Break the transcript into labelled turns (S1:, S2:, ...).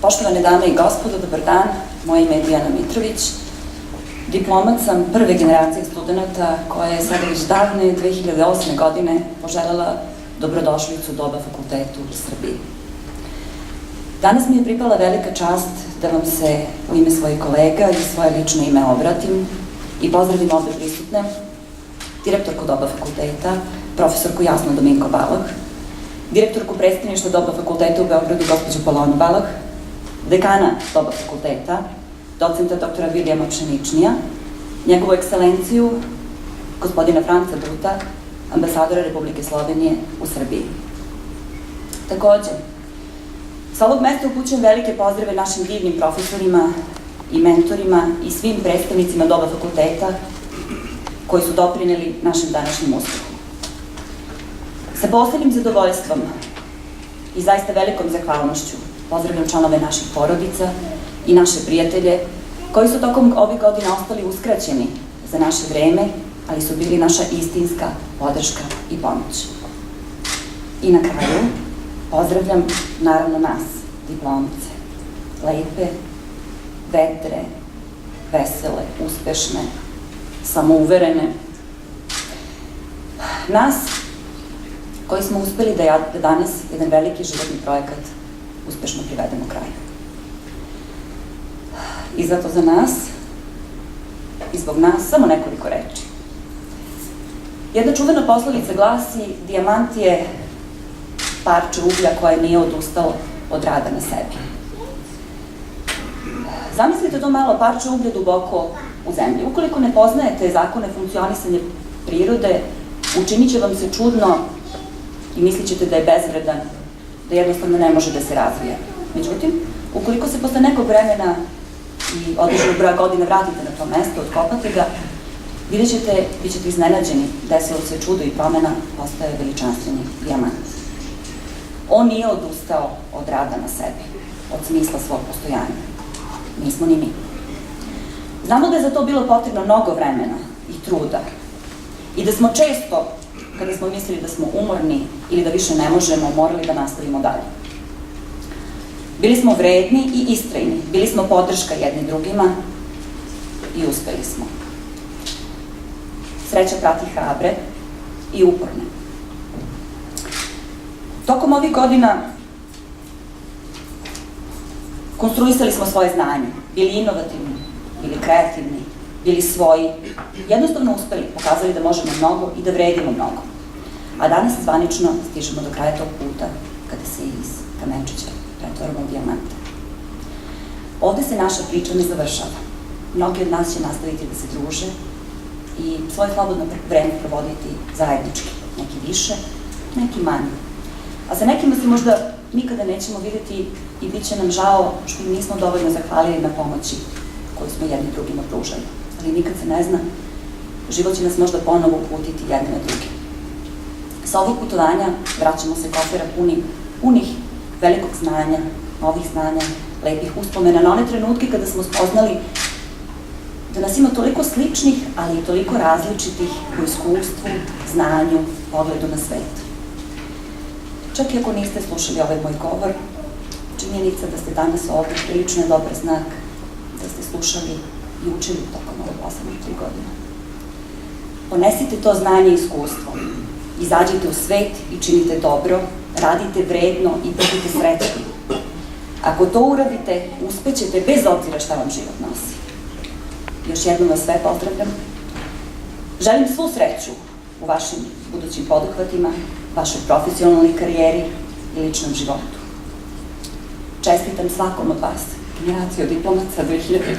S1: Poštovane dame i gospodo, dobar dan. Moje ime je Dijana Mitrović. Diplomat sam prve generacije studenta koja je sada već davne 2008. godine poželjela dobrodošlicu doba fakultetu u Srbiji. Danas mi je pripala velika čast da vam se u ime svojih kolega i svoje lično ime obratim i pozdravim ovde prisutne direktorku doba fakulteta, profesorku Jasnu Dominko Balah, direktorku predstavništva doba fakulteta u Beogradu, gospođu Polonu Balah, dekana doba fakulteta, docenta doktora Vilijama Pšeničnija, njegovu ekscelenciju, gospodina Franca Buta, ambasadora Republike Slovenije u Srbiji. Takođe, sa ovog mesta upućujem velike pozdrave našim divnim profesorima i mentorima i svim predstavnicima doba fakulteta koji su doprineli našem današnjem uspehu. Sa posebnim zadovoljstvom i zaista velikom zahvalnošću pozdravljam članove naših porodica i naše prijatelje koji su tokom ovih godina ostali uskraćeni za naše vreme, ali su bili naša istinska podrška i pomoć. I na kraju pozdravljam naravno nas, diplomce, lepe, vedre, vesele, uspešne, samouverene. Nas koji smo uspeli da danas jedan veliki životni projekat uspešno privedemo kraju. I zato za nas i zbog nas samo nekoliko reči. Jedna čuvena poslovica glasi: dijamant je parče uglja koje nije odustalo od rada na sebi. Zamislite to malo parče uglja duboko u zemlji. Ukoliko ne poznajete zakone funkcionisanja prirode, učinit će vam se čudno i mislit ćete da je bezvredan, da jednostavno ne može da se razvija. Međutim, ukoliko se posle nekog vremena i određenog broja godina vratite na to mesto, otkopate ga, vidjet ćete, bit ćete iznenađeni, desilo se čudo i promena, postaje veličanstveni dijamant. On nije odustao od rada na sebi, od smisla svog postojanja. Nismo ni mi. Znamo da je za to bilo potrebno mnogo vremena i truda i da smo često, kada smo mislili da smo umorni ili da više ne možemo, morali da nastavimo dalje. Bili smo vredni i istrajni, bili smo podrška jedni drugima i uspeli smo. Sreća prati hrabre i uporne. Tokom ovih godina konstruisali smo svoje znanje, bili inovativni, bili kreativni, bili svoji, jednostavno uspeli, pokazali da možemo mnogo i da vredimo mnogo. A danas zvanično stižemo do kraja tog puta kada se iz kamenčića pretvorimo u dijamante. Ovde se naša priča ne završava. Mnogi od nas će nastaviti da se druže i svoje slobodno vreme provoditi zajednički, neki više, neki manje. A sa nekima se možda nikada nećemo videti i bit će nam žao što im nismo dovoljno zahvalili na pomoći koju smo jedni drugima pružali. Ali nikad se ne zna, život će nas možda ponovo uputiti jedne na druge. Sa ovog putovanja vraćamo se kofera punih velikog znanja, novih znanja, lepih uspomena na one trenutke kada smo spoznali da nas ima toliko sličnih, ali i toliko različitih u iskustvu, znanju, pogledu na svet. Čak i ako niste slušali ovaj moj govor, činjenica da ste danas ovdje prilično je dobar znak da ste slušali i učili tokom ove poslednje 3 godine. Ponesite to znanje i iskustvo, izađite u svet i činite dobro, radite vredno i budite srećni. Ako to uradite, uspećete bez obzira šta vam život nosi. Još jednom vas sve pozdravljam. Želim svu sreću u vašim budućim poduhvatima, vašoj profesionalnoj karijeri i ličnom životu. Čestitam svakom od vas, generaciju diplomaca 2015.